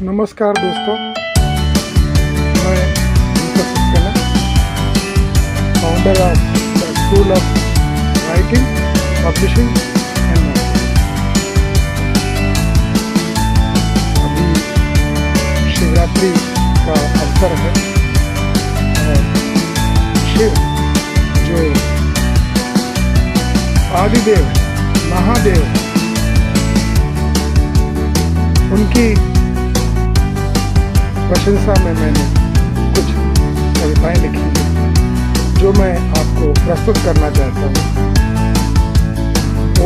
नमस्कार दोस्तों, मैं Deepak Saxena, founder of the school of writing, publishing and marketing. अभी शिवरात्रि का अवसर है और शिव जो आदिदेव महादेव, उनकी प्रशंसा में मैंने कुछ कविताएं लिखी हैं जो मैं आपको प्रस्तुत करना चाहता हूँ।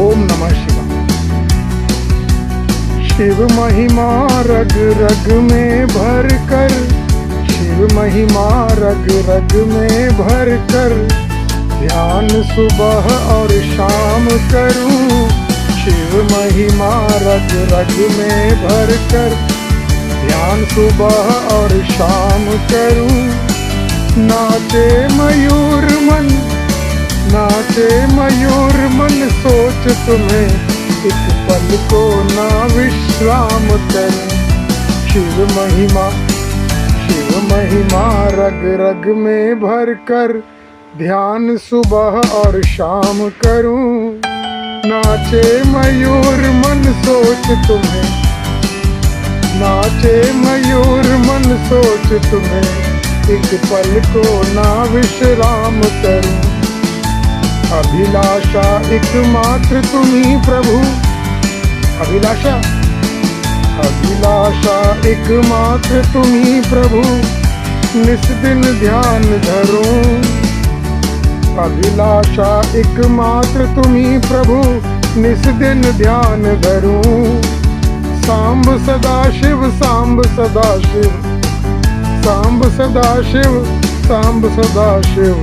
ओम नमः शिवाय। शिव महिमा रग रग में भर कर, शिव महिमा रग रग में भर कर, ध्यान सुबह और शाम करूं। शिव महिमा रग रग में भर कर, ध्यान सुबह और शाम करूं। नाचे मयूर मन, नाचे मयूर मन, सोच तुम्हें एक पल को ना विश्राम करूं। शिव महिमा रग रग में भर कर, ध्यान सुबह और शाम करूं। नाचे मयूर मन, सोच तुम्हें, नाचे मयूर मन, सोच तुम्हें एक पल को ना विश्राम करूं। अभिलाषा एकमात्र तुम्ही प्रभु, अभिलाषा अभिलाषा एकमात्र तुम्ही प्रभु, निस दिन ध्यान धरूं। अभिलाषा एकमात्र तुम्ही प्रभु, निस दिन ध्यान धरूं। सांब सदा शिव, सांब सदा शिव, सांब सदा शिव, सांब सदा शिव।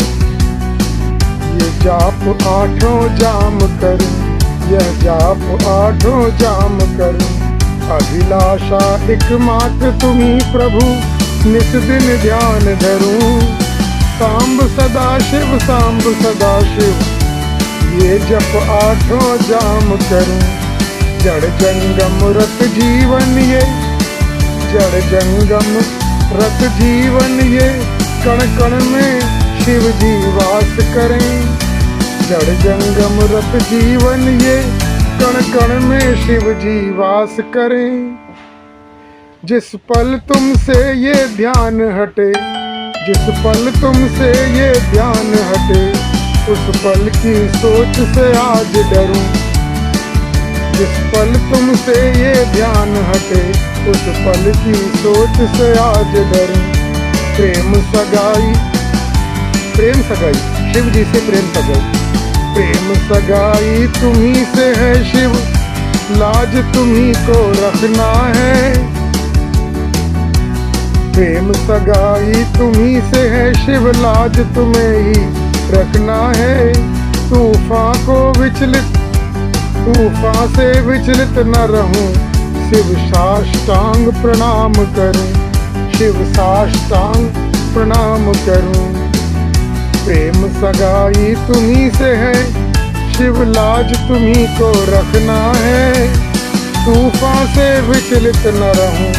ये जाप आठों जाम करूं, यह जाप आठों जाम करूं। अभिलाषा एकमात्र तुम्ही प्रभु, निस दिन ध्यान धरूं। सांब सदा शिव, सांब सदा शिव, ये जप आठों जाम करूं। जड़ जंगम रत जीवन ये, जड़ जंगम रत जीवन ये, कण कण में शिव जी वास करें। जड़ जंगम रत जीवन ये, कण कण में शिव जी वास करें। जिस पल तुमसे ये ध्यान हटे, जिस पल तुमसे ये ध्यान हटे, उस पल की सोच से आज डरूं। जिस पल तुमसे ये ध्यान हटे, उस पल की सोच से आज डरूं। प्रेम सगाई, प्रेम सगाई, शिव जी से प्रेम सगाई। प्रेम सगाई तुम्ही से है शिव, लाज तुम्ही को रखना है। प्रेम सगाई तुम्ही से है शिव, लाज तुम्हें ही रखना है। तूफान को विचलित, तूफान से विचलित न रहूं, शिव साष्टांग प्रणाम करूं, शिव साष्टांग प्रणाम करूं। प्रेम सगाई तुम्ही से है शिव, लाज तुम्ही को रखना है। तूफान से विचलित न रहूं,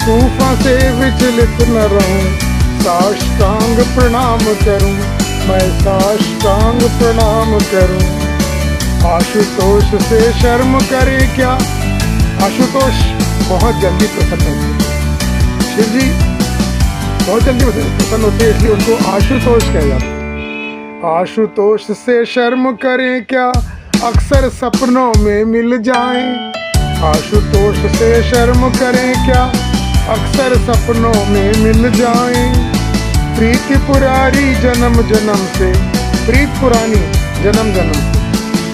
तूफान से विचलित न रहूं, साष्टांग प्रणाम करूं, मैं साष्टांग प्रणाम करूं। आशुतोष से शर्म करे क्या, आशुतोष बहुत जल्दी प्रसन्न होते हैं। शिव जी बहुत जल्दी प्रसन्न होते हैं, इसलिए उनको आशुतोष कहा जाता है। आशुतोष से शर्म करें क्या, अक्सर सपनों में मिल जाएं। आशुतोष से शर्म करें क्या, अक्सर सपनों में मिल जाएं। प्रीति पुरानी जन्म जन्म से, प्रीत पुरानी जन्म जन्म से,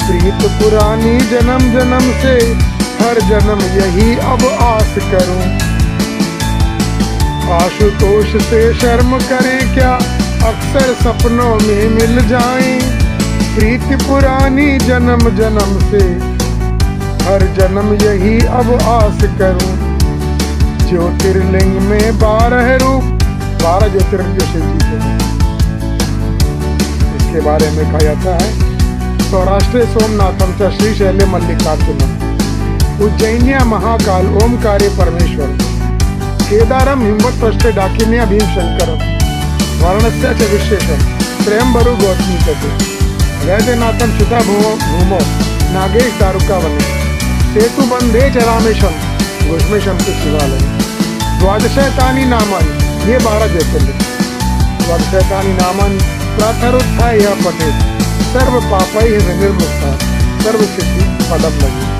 प्रीत पुरानी जन्म जन्म से, हर जन्म यही अब आस करूं। आशुतोष से शर्म करें क्या, अक्सर सपनों में मिल जाएं। प्रीति पुरानी जन्म जन्म से, हर जन्म यही अब आस करूं। ज्योतिर्लिंग में 12 रूप, 12 ज्योतिर्लिंग जो शिव जी के, इसके बारे में कहा जाता है। सौराष्ट्रे सोमनाथम च श्रीशैले मल्लिकार्जुनम, उज्जैन्या महाकाल ओमकारे परमेश्वर, केदारम हिमवत्पृष्ठे डाकिन्या भीमशंकरम वर्णस्य च विशेषम त्र्यंबरु गौतमी कथे वैद्यनाथम चिता भूमो नागेश दारुकावने सेतु बंधे च रामेशम घुष्मेशम के शिवालय द्वादशैतानि नामानि ये 12 ज्योतिर्लिंग द्वादशैतानि नामानि प्रातरुत्थाय यः पठेत् सर्व पापैः विनिर्मुक्तः सर्व सिद्धि पदम लगी।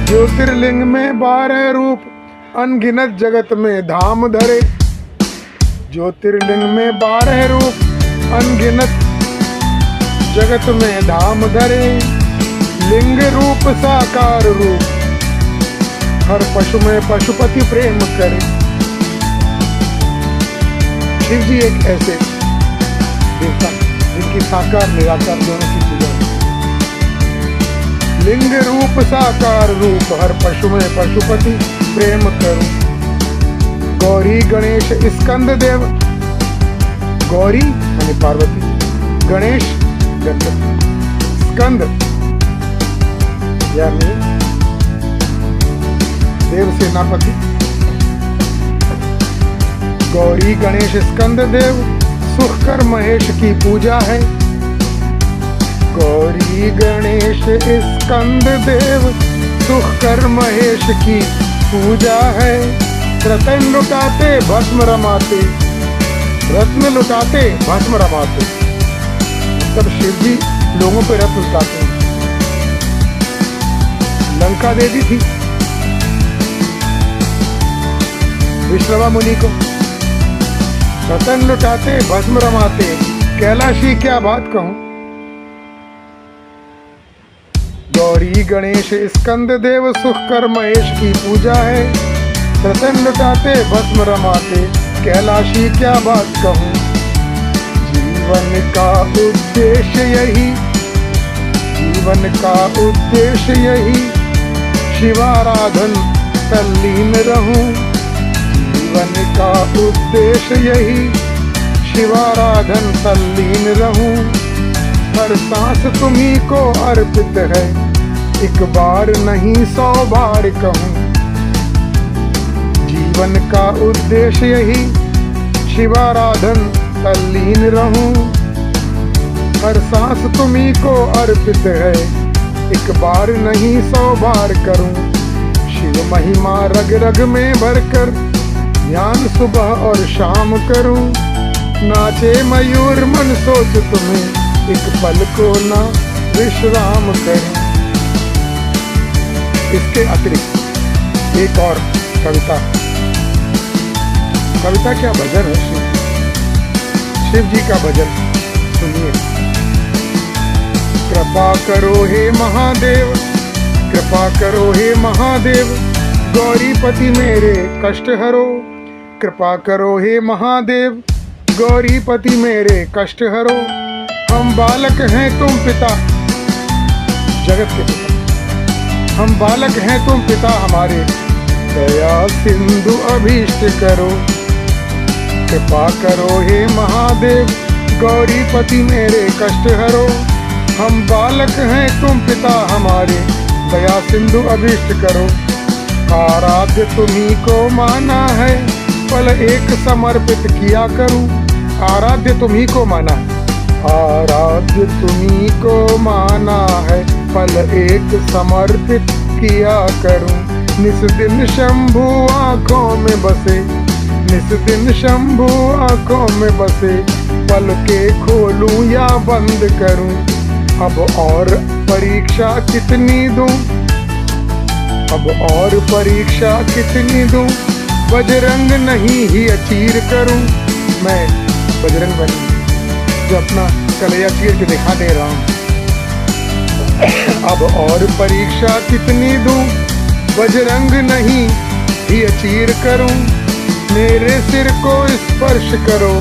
ज्योतिर्लिंग में 12 रूप अनगिनत जगत में धाम धरे। ज्योतिर्लिंग में 12 रूप अनगिनत जगत में धाम धरे। लिंग रूप साकार रूप हर पशु में पशुपति प्रेम करे। शिव जी एक ऐसे देवता जिनकी साकार निराकार दोनों की पूजा। लिंग रूप साकार रूप हर पशु में पशुपति प्रेम करूं। गौरी गणेश स्कंद देव, गौरी यानी पार्वती, गणेश गणपति, स्कंद यानी देव सेनापति। गौरी गणेश स्कंद देव सुखकर महेश की पूजा है। गौरी गणेश स्कंद देव सुखकर महेश की पूजा है। रत्न लुटाते भस्म रमाते, रत्न लुटाते भस्म रमाते, तब शिव जी लोगों पे रत्न लुटाते हैं। लंका दे दी थी विश्रवा मुनि को, रतन लुटाते भस्म रमाते, कैलाशी क्या बात कहूं। गौरी गणेश स्कंद देव सुखकर महेश की पूजा है। रतन लुटाते भस्म रमाते, कैलाशी क्या बात कहूं। जीवन का उद्देश्य यही, जीवन का उद्देश्य यही, शिवाराधन तल्लीन रहूं। जीवन का उद्देश्य यही, शिवाराधन तल्लीन रहूं। हर सांस तुम्ही को अर्पित है, एक बार नहीं 100 बार कहूं। जीवन का उद्देश्य यही, शिवाराधन तल्लीन रहूं। हर सांस तुम्ही को अर्पित है, एक बार नहीं 100 बार करूं। शिव महिमा रग रग में भरकर ध्यान सुबह और शाम करूं। नाचे मयूर मन सोच तुम्हें, एक पल को ना विश्राम करूं। इसके अतिरिक्त एक और कविता, कविता क्या भजन है, शिव जी का भजन सुनिए। कृपा करो हे महादेव, कृपा करो हे महादेव, गौरीपति मेरे कष्ट हरो। कृपा करो हे महादेव, गौरीपति मेरे कष्ट हरो। हम बालक हैं तुम पिता, जगत के पिता। हम बालक हैं तुम पिता हमारे, दया सिंधु अभीष्ट करो। कृपा करो हे महादेव, गौरीपति मेरे कष्ट हरो। हम बालक हैं तुम पिता हमारे, दया सिंधु अभीष्ट करो। आराध्य तुम्ही को माना है, पल एक समर्पित किया करूं। आराध्य तुम्ही को माना है, आराध्य तुम्ही को माना है, पल एक समर्पित किया करूं। निस दिन शंभु आंखों में बसे, निस दिन शंभु आंखों में बसे, पल के खोलूं या बंद करूं। अब और परीक्षा कितनी दूं, अब और परीक्षा कितनी दूं। बजरंग नहीं ही अचीर करूं, मैं बजरंग बनी जो अपना कलैया चीर के दिखा दे रहा हूं। अब और परीक्षा कितनी दूं, बजरंग नहीं ही अचीर करूं। मेरे सिर को स्पर्श करो,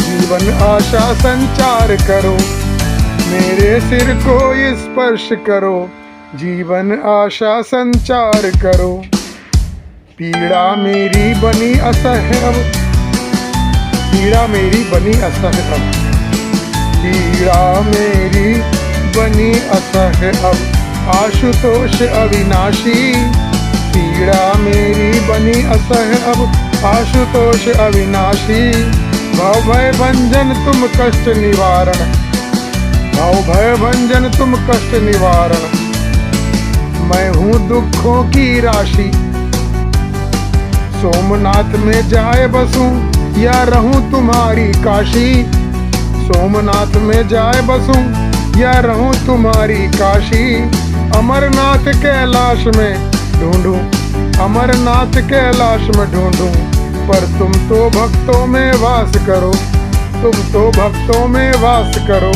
जीवन आशा संचार करो। मेरे सिर को स्पर्श करो, जीवन आशा संचार करो। पीड़ा मेरी बनी असह्य अब, पीड़ा मेरी बनी असह्य अब, पीड़ा मेरी बनी असह्य अब। आशुतोष अविनाशी, पीड़ा पीड़ा मेरी बनी असह अब आशुतोष अविनाशी। भव भय भंजन तुम कष्ट निवारण, भव भय भंजन तुम कष्ट निवारण। मैं हूँ दुखों की राशि, सोमनाथ में जाए बसूं या रहूं तुम्हारी काशी। सोमनाथ में जाए बसूं या रहूं तुम्हारी काशी। अमरनाथ कैलाश में ढूंढूं, अमरनाथ कैलाश में ढूंढूं, पर तुम तो भक्तों में वास करो, तुम तो भक्तों में वास करो।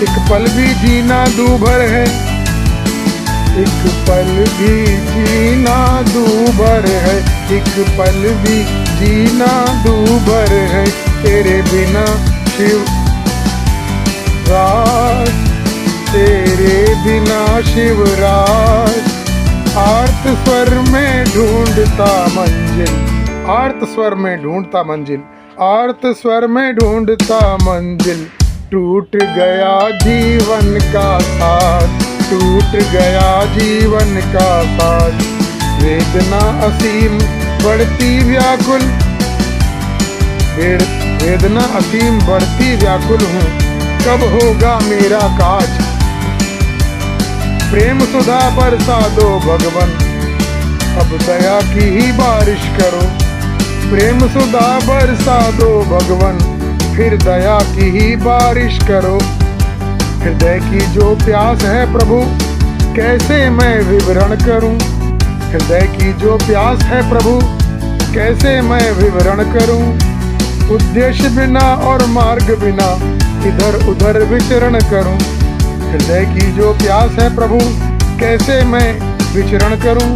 एक पल भी जीना दूभर है, एक पल भी जीना दूभर है, एक पल भी जीना दूभर है। तेरे बिना शिव राज, तेरे बिना शिवराज। आर्त स्वर में ढूंढता मंजिल, आर्त स्वर में ढूंढता मंजिल, आर्त स्वर में ढूंढता मंजिल। टूट गया जीवन का साथ, टूट गया जीवन का साथ। वेदना असीम बढ़ती व्याकुल, वेदना असीम बढ़ती व्याकुल हूँ, कब होगा मेरा काज। प्रेम सुधा बरसा दो भगवन, अब दया की ही बारिश करो। प्रेम सुधा बरसा दो भगवन, फिर दया की ही बारिश करो। हृदय की जो प्यास है प्रभु, कैसे मैं विवरण करूं। हृदय की जो प्यास है प्रभु, कैसे मैं विवरण करूं। उद्देश्य बिना और मार्ग बिना इधर उधर विचरण करूं। हृदय की जो प्यास है प्रभु, कैसे मैं विचरण करूं।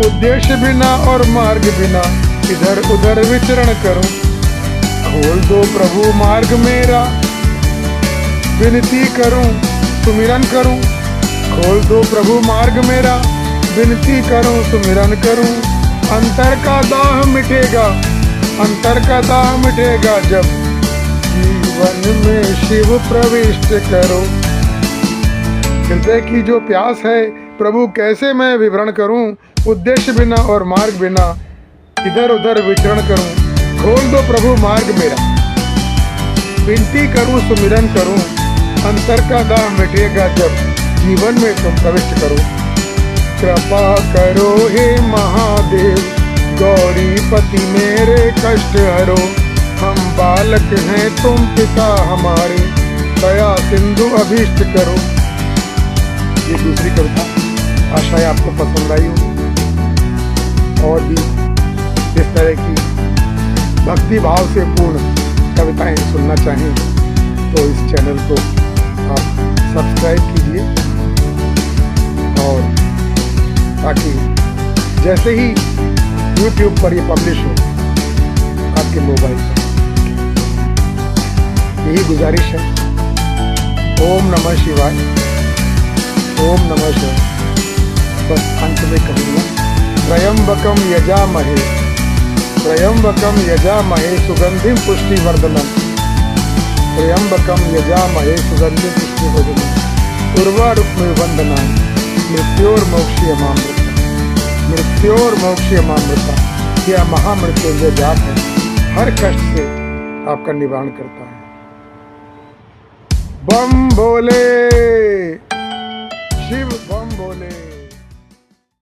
उद्देश्य बिना और मार्ग बिना इधर उधर विचरण करूं। खोल दो प्रभु मार्ग मेरा, विनती करूं सुमिरन करूं। खोल दो प्रभु मार्ग मेरा, विनती करूं सुमिरन करूं। अंतर का दाह मिटेगा, अंतर का दाह मिटेगा जब जीवन में शिव प्रविष्ट करो। हृदय की जो प्यास है प्रभु, कैसे मैं विवरण करूं। उद्देश्य बिना और मार्ग बिना इधर उधर विचरण करूं। खोल दो प्रभु मार्ग मेरा, विनती करूं सुमिरन करूं। अंतर का दाह मिटेगा जब जीवन में तुम प्रविष्ट करो। कृपा करो हे महादेव, गौरी पति मेरे कष्ट हरो। हम बालक हैं तुम पिता हमारे, दया सिंधु अभीष्ट करो। ये दूसरी कविता, आशा है आपको पसंद आई हो। और भी इस तरह की भक्ति भाव से पूर्ण कविताएं सुनना चाहें तो इस चैनल को आप सब्सक्राइब कीजिए, और ताकि जैसे ही YouTube पर ये पब्लिश हो आपके मोबाइल पर। यही गुजारिश है। ओम नमः शिवाय, ओम नमः शिवाय। बस अंत में कहूँगा, त्र्यंबकम यजामहे, त्र्यंबकम यजामहे सुगंधिम पुष्टिवर्धनम। त्र्यंबकम यजामहे सुगंधिम पुष्टिवर्धनम। उर्वारुक्मिव वंदनानि मृत्योर्मोक्षयमामृता, मृत्योर्मोक्षयमामृता। यह महामृत्युंजय जाप है, हर कष्ट से आपका निवारण करता है। बम भोले शिव, बम भोले।